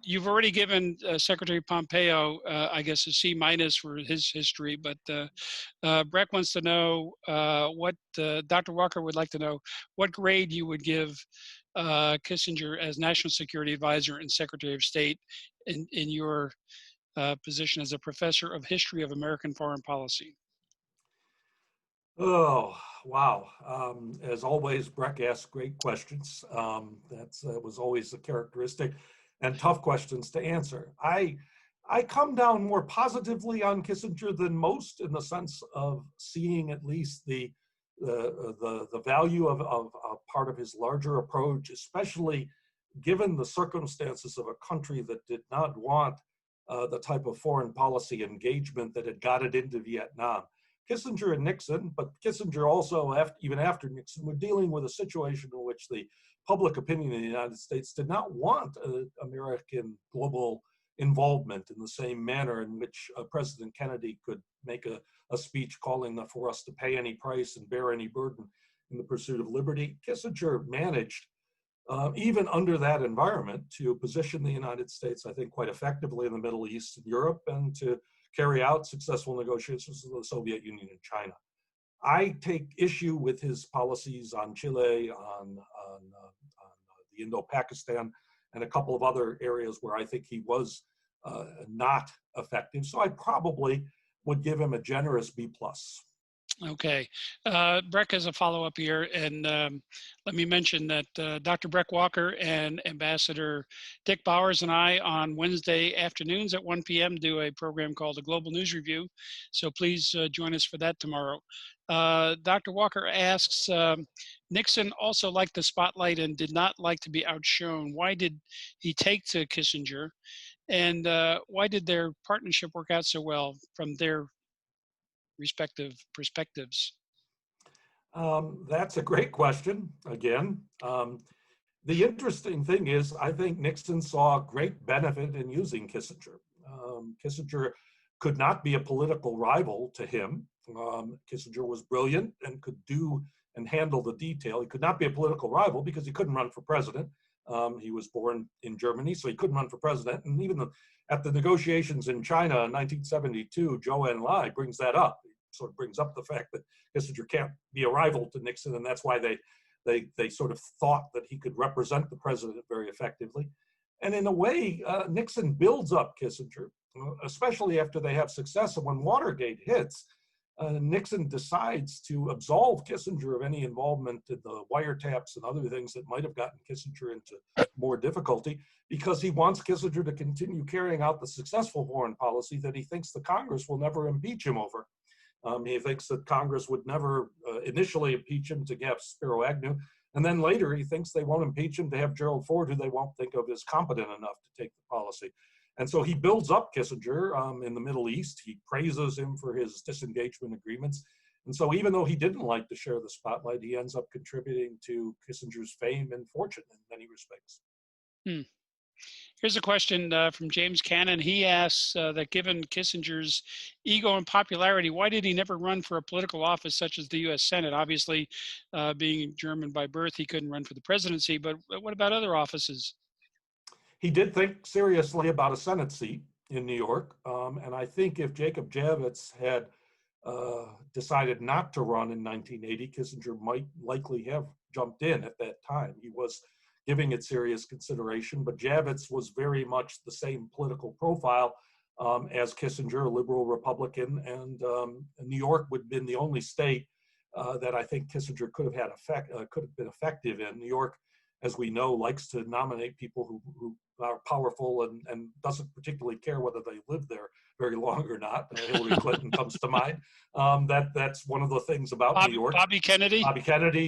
S1: you've already given Secretary Pompeo, I guess, a C- for his history, but Breck wants to know what Dr. Walker would like to know what grade you would give Kissinger as National Security Advisor and Secretary of State in your position as a professor of history of American foreign policy.
S3: Oh, wow. As always, Breck asks great questions. That was always a characteristic, and tough questions to answer. I come down more positively on Kissinger than most, in the sense of seeing at least the value of a part of his larger approach, especially given the circumstances of a country that did not want the type of foreign policy engagement that had got it into Vietnam. Kissinger and Nixon, but Kissinger also, even after Nixon, were dealing with a situation in which the public opinion in the United States did not want American global involvement in the same manner in which President Kennedy could make a speech calling for us to pay any price and bear any burden in the pursuit of liberty. Kissinger managed, even under that environment, to position the United States, I think, quite effectively in the Middle East and Europe, and to carry out successful negotiations with the Soviet Union and China. I take issue with his policies on Chile, on the Indo-Pakistan, and a couple of other areas where I think he was not effective. So I probably would give him a generous B+.
S1: Okay. Breck has a follow-up here, and let me mention that Dr. Breck Walker and Ambassador Dick Bowers and I on Wednesday afternoons at 1 p.m. do a program called the Global News Review, so please join us for that tomorrow. Dr. Walker asks, Nixon also liked the spotlight and did not like to be outshone. Why did he take to Kissinger, and why did their partnership work out so well from their respective perspectives?
S3: That's a great question, again. The interesting thing is, I think Nixon saw great benefit in using Kissinger. Kissinger could not be a political rival to him. Kissinger was brilliant and could do and handle the detail. He could not be a political rival because he couldn't run for president. He was born in Germany, so he couldn't run for president. And even at the negotiations in China in 1972, Zhou Enlai brings that up. He sort of brings up the fact that Kissinger can't be a rival to Nixon, and that's why they sort of thought that he could represent the president very effectively. And in a way, Nixon builds up Kissinger, especially after they have success. And when Watergate hits, Nixon decides to absolve Kissinger of any involvement in the wiretaps and other things that might have gotten Kissinger into more difficulty, because he wants Kissinger to continue carrying out the successful foreign policy that he thinks the Congress will never impeach him over. He thinks that Congress would never initially impeach him to have Spiro Agnew, and then later he thinks they won't impeach him to have Gerald Ford, who they won't think of as competent enough to take the policy. And so he builds up Kissinger in the Middle East. He praises him for his disengagement agreements. And so even though he didn't like to share the spotlight, he ends up contributing to Kissinger's fame and fortune in many respects.
S1: Here's a question from James Cannon. He asks that given Kissinger's ego and popularity, why did he never run for a political office such as the U.S. Senate? Obviously, being German by birth, he couldn't run for the presidency, but what about other offices?
S3: He did think seriously about a Senate seat in New York. And I think if Jacob Javits had decided not to run in 1980, Kissinger might likely have jumped in at that time. He was giving it serious consideration, but Javits was very much the same political profile as Kissinger, a liberal Republican, and New York would have been the only state that I think Kissinger could have been effective in. New York, as we know, likes to nominate people who are powerful and doesn't particularly care whether they live there very long or not. Hillary Clinton comes to mind. That's one of the things about New York.
S1: Bobby Kennedy,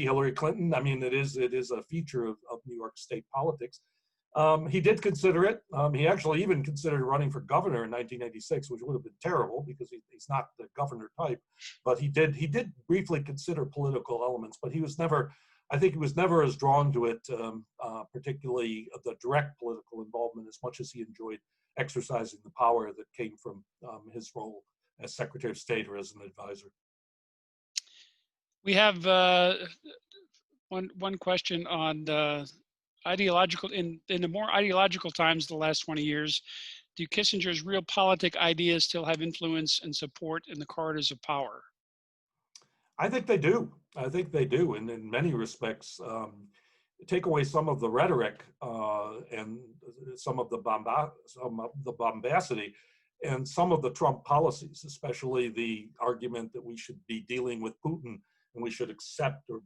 S1: Hillary
S3: Clinton. I mean, it is a feature of New York state politics. He did consider it. He actually even considered running for governor in 1986, which would have been terrible because he's not the governor type. But he did briefly consider political elements, but he was never. I think he was never as drawn to it, particularly the direct political involvement, as much as he enjoyed exercising the power that came from his role as Secretary of State or as an advisor.
S1: We have one question on the ideological, in the more ideological times, the last 20 years, do Kissinger's realpolitik ideas still have influence and support in the corridors of power?
S3: I think they do. And in many respects, take away some of the rhetoric and some of the bombacity and some of the Trump policies, especially the argument that we should be dealing with Putin and we should accept or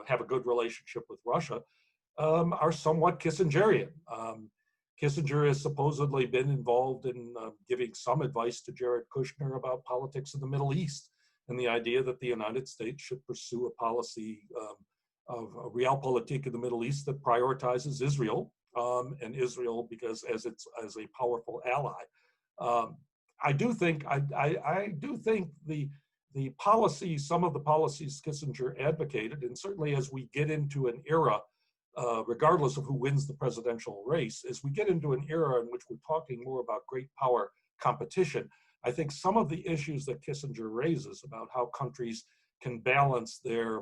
S3: have a good relationship with Russia, are somewhat Kissingerian. Kissinger has supposedly been involved in giving some advice to Jared Kushner about politics in the Middle East, and the idea that the United States should pursue a policy of realpolitik in the Middle East that prioritizes Israel, and Israel because as a powerful ally. I do think the policies, some of the policies Kissinger advocated, and certainly as we get into an era, regardless of who wins the presidential race, as we get into an era in which we're talking more about great power competition, I think some of the issues that Kissinger raises about how countries can balance their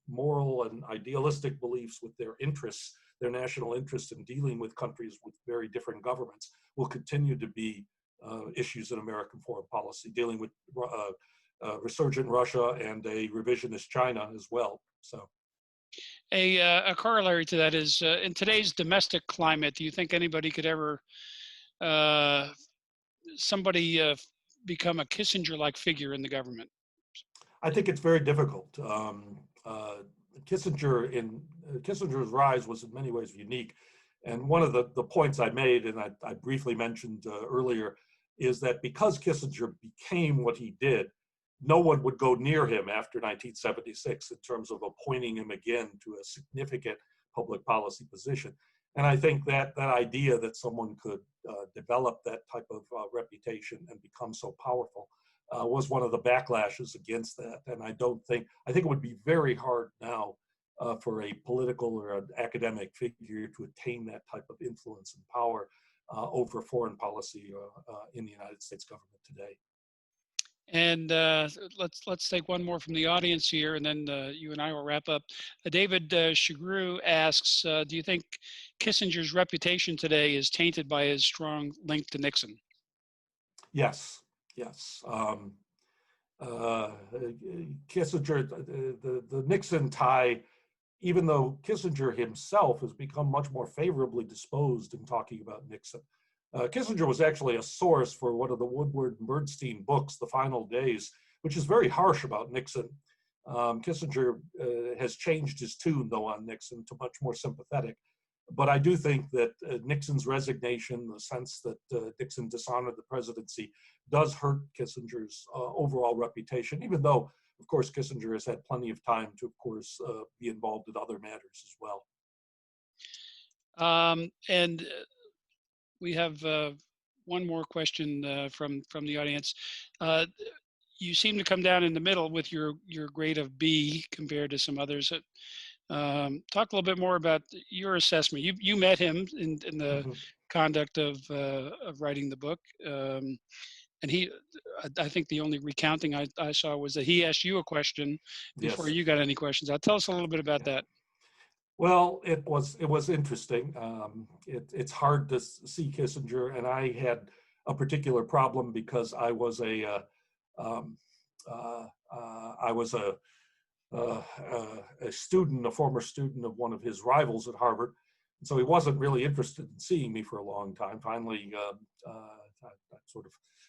S3: moral and idealistic beliefs with their interests, their national interests in dealing with countries with very different governments, will continue to be issues in American foreign policy, dealing with resurgent Russia and a revisionist China as well. So,
S1: a corollary to that is in today's domestic climate, do you think anybody could ever become a Kissinger-like figure in the government?
S3: I think it's very difficult. Kissinger's rise was in many ways unique. And one of the points I made, and I briefly mentioned earlier, is that because Kissinger became what he did, no one would go near him after 1976 in terms of appointing him again to a significant public policy position. And I think that idea that someone could develop that type of reputation and become so powerful was one of the backlashes against that. And I think it would be very hard now for a political or an academic figure to attain that type of influence and power over foreign policy in the United States government today.
S1: And let's take one more from the audience here, and then you and I will wrap up. David Shagru asks, do you think Kissinger's reputation today is tainted by his strong link to Nixon?
S3: Yes, yes. Kissinger, the Nixon tie, even though Kissinger himself has become much more favorably disposed in talking about Nixon. Kissinger was actually a source for one of the Woodward and Bernstein books, The Final Days, which is very harsh about Nixon. Kissinger has changed his tune, though, on Nixon to much more sympathetic. But I do think that Nixon's resignation, the sense that Nixon dishonored the presidency, does hurt Kissinger's overall reputation, even though, of course, Kissinger has had plenty of time to, of course, be involved in other matters as well.
S1: And we have one more question from the audience. You seem to come down in the middle with your grade of B compared to some others. Talk a little bit more about your assessment. You met him in the conduct of writing the book, and I think the only recounting I saw was that he asked you a question before
S3: Yes.
S1: you got any questions. Tell us a little bit about that.
S3: Well, it was interesting. It's hard to see Kissinger, and I had a particular problem because I was a student, a former student of one of his rivals at Harvard. And so he wasn't really interested in seeing me for a long time. Finally,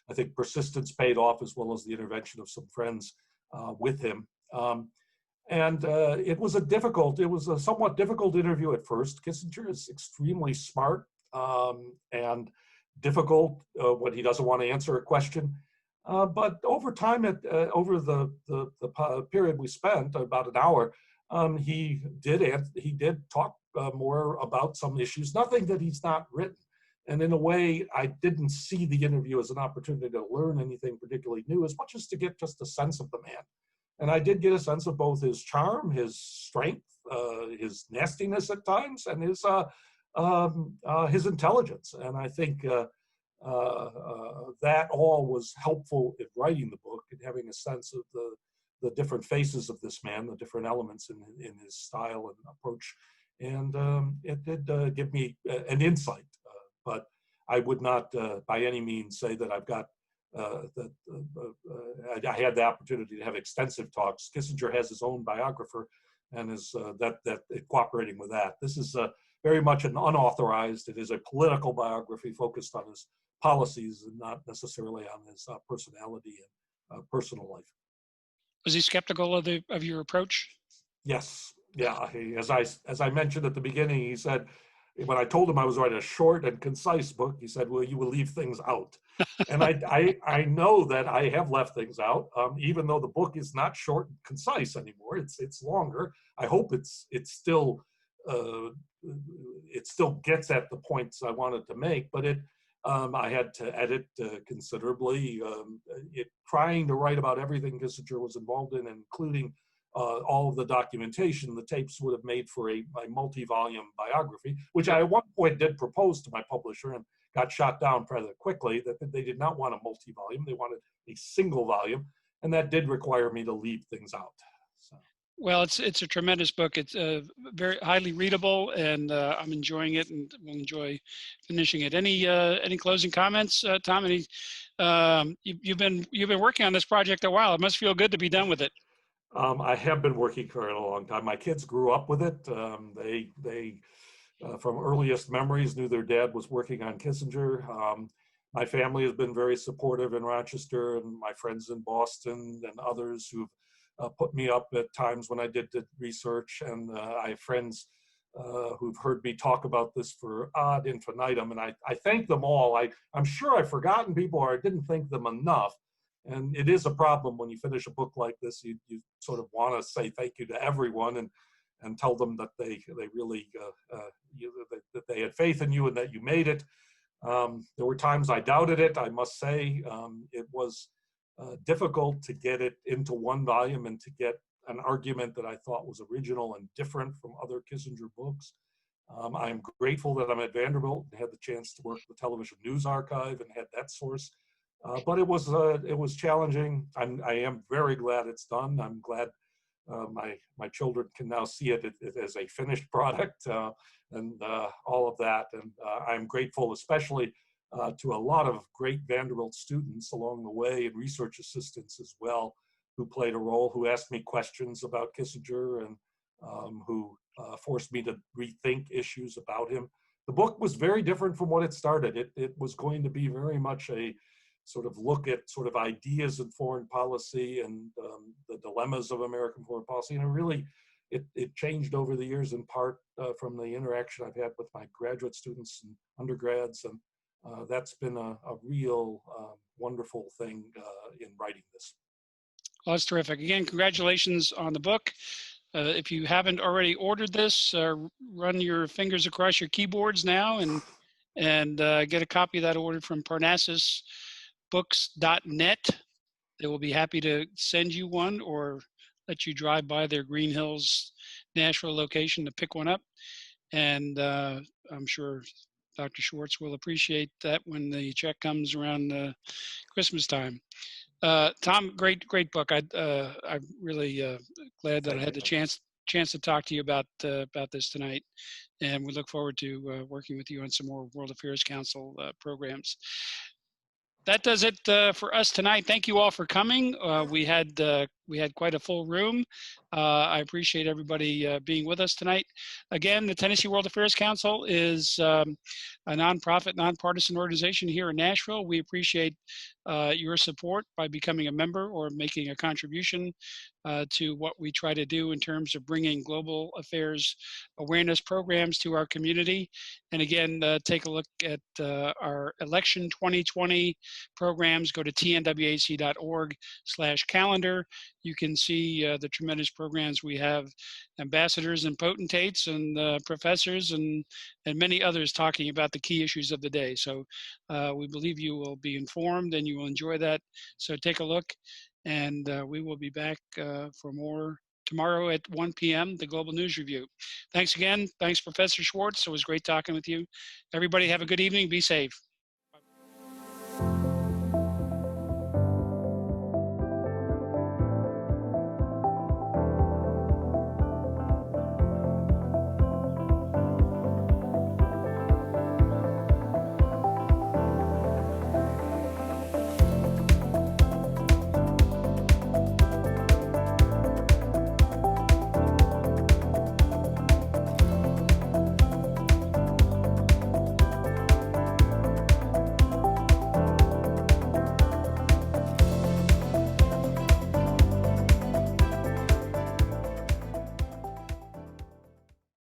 S3: I think persistence paid off, as well as the intervention of some friends with him. It was a somewhat difficult interview at first. Kissinger is extremely smart and difficult when he doesn't want to answer a question. But over time, over the period we spent, about an hour, he did talk more about some issues, nothing that he's not written. And in a way, I didn't see the interview as an opportunity to learn anything particularly new, as much as to get just a sense of the man. And I did get a sense of both his charm, his strength, his nastiness at times, and his intelligence. And I think that all was helpful in writing the book and having a sense of the different faces of this man, the different elements in his style and approach. And it did give me an insight. But I would not, by any means, say that I've got I had the opportunity to have extensive talks. Kissinger has his own biographer, and is cooperating with that. This is very much an unauthorized. It is a political biography focused on his policies and not necessarily on his personality and personal life.
S1: Was he skeptical of your approach?
S3: Yes. Yeah. As I mentioned at the beginning, he said, when I told him I was writing a short and concise book, he said, well, you will leave things out. And I know that I have left things out, even though the book is not short and concise anymore. It's longer. I hope it still gets at the points I wanted to make, but I had to edit considerably. Trying to write about everything Kissinger was involved in, including all of the documentation, the tapes would have made for a multi-volume biography, which I at one point did propose to my publisher and got shot down rather quickly, that they did not want a multi-volume, they wanted a single volume, and that did require me to leave things out. So.
S1: Well, it's a tremendous book. It's very highly readable, and I'm enjoying it, and will enjoy finishing it. Any closing comments, Tom? You've been working on this project a while. It must feel good to be done with it.
S3: I have been working for it a long time. My kids grew up with it. They from earliest memories, knew their dad was working on Kissinger. My family has been very supportive in Rochester, and my friends in Boston and others who've put me up at times when I did the research. And I have friends who've heard me talk about this for ad infinitum, and I thank them all. I'm sure I've forgotten people, or I didn't thank them enough. And it is a problem when you finish a book like this. You sort of want to say thank you to everyone and tell them that they really that they had faith in you and that you made it. There were times I doubted it, I must say. It was difficult to get it into one volume and to get an argument that I thought was original and different from other Kissinger books. I'm grateful that I'm at Vanderbilt and had the chance to work with the Television News Archive and had that source But it was challenging. I am very glad it's done. I'm glad my children can now see it as a finished product and all of that. And I'm grateful, especially to a lot of great Vanderbilt students along the way and research assistants as well, who played a role, who asked me questions about Kissinger and who forced me to rethink issues about him. The book was very different from what it started. It was going to be very much a sort of look at sort of ideas in foreign policy and the dilemmas of American foreign policy. And it changed over the years in part from the interaction I've had with my graduate students and undergrads. And that's been a real wonderful thing in writing this.
S1: Well, that's terrific. Again, congratulations on the book. If you haven't already ordered this, run your fingers across your keyboards now and get a copy of that ordered from parnassusbooks.net. They will be happy to send you one or let you drive by their Green Hills, Nashville location to pick one up. And I'm sure Dr. Schwartz will appreciate that when the check comes around Christmas time. Tom, great book. I'm really glad that I had the chance to talk to you about this tonight, and we look forward to working with you on some more World Affairs Council programs. That does it for us tonight. Thank you all for coming. We had quite a full room. I appreciate everybody being with us tonight. Again, the Tennessee World Affairs Council is a nonprofit, nonpartisan organization here in Nashville. We appreciate your support by becoming a member or making a contribution to what we try to do in terms of bringing global affairs awareness programs to our community. And again, take a look at our election 2020 programs. Go to tnwac.org/calendar. You can see the tremendous programs we have, ambassadors and potentates and professors and many others talking about the key issues of the day. So we believe you will be informed and you will enjoy that. So take a look, and we will be back for more tomorrow at 1 p.m., the Global News Review. Thanks again. Thanks, Professor Schwartz. It was great talking with you. Everybody have a good evening. Be safe.